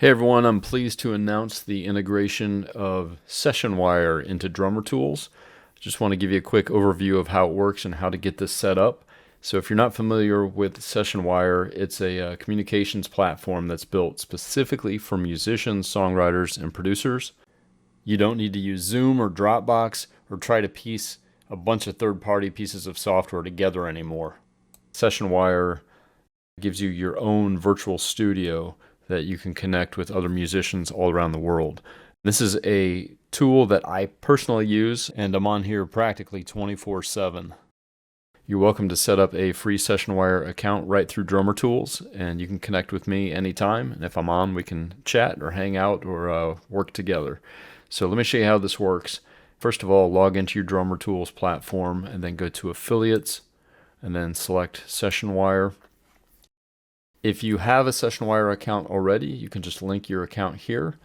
Hey everyone, I'm pleased to announce the integration of Sessionwire into drummertools. Just want to give you a quick overview of how it works and how to get this set up. So if you're not familiar with Sessionwire, it's a communications platform that's built specifically for musicians, songwriters, and producers. You don't need to use Zoom or Dropbox or try to piece a bunch of third-party pieces of software together anymore. Sessionwire gives you your own virtual studio that you can connect with other musicians all around the world. This is a tool that I personally use, and I'm on here practically 24/7. You're welcome to set up a free Sessionwire account right through drummertools, and you can connect with me anytime. And if I'm on, we can chat or hang out or work together. So let me show you how this works. First of all, log into your drummertools platform and then go to affiliates and then select Sessionwire. If you have a Sessionwire account already, you can just link your account here.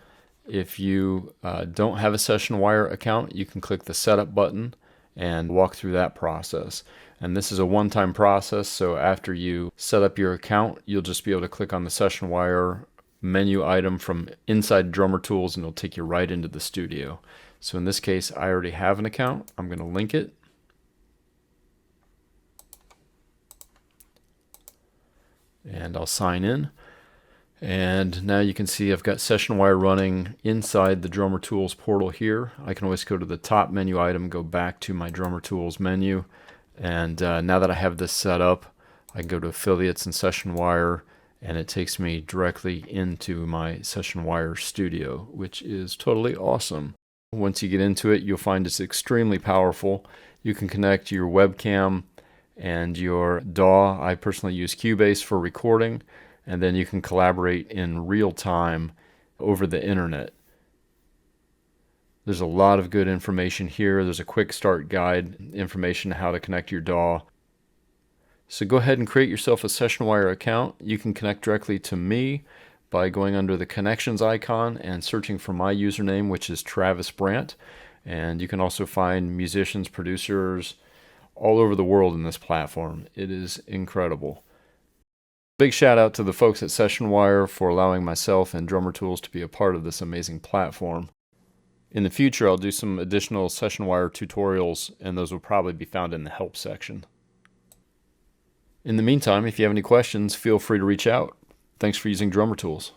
If you don't have a Sessionwire account, you can click the setup button and walk through that process. And this is a one-time process, so after you set up your account, you'll just be able to click on the Sessionwire menu item from inside drummertools and it'll take you right into the studio. So in this case, I already have an account. I'm going to link it. And I'll sign in, and now you can see I've got Sessionwire running inside the drummertools portal here. I can always go to the top menu item, go back to my drummertools menu, and now that I have this set up, I can go to affiliates and Sessionwire, and it takes me directly into my Sessionwire studio, which is totally awesome. Once you get into it, you'll find it's extremely powerful. You can connect your webcam and your DAW. I personally use Cubase for recording, and then you can collaborate in real time over the internet. There's a lot of good information here. There's a quick start guide, information how to connect your DAW. So go ahead and create yourself a Sessionwire account. You can connect directly to me by going under the connections icon and searching for my username, which is Travis Brandt. And you can also find musicians, producers, all over the world in this platform. It is incredible. Big shout out to the folks at Sessionwire for allowing myself and drummertools to be a part of this amazing platform. In the future, I'll do some additional Sessionwire tutorials, and those will probably be found in the help section. In the meantime, if you have any questions, feel free to reach out. Thanks for using drummertools.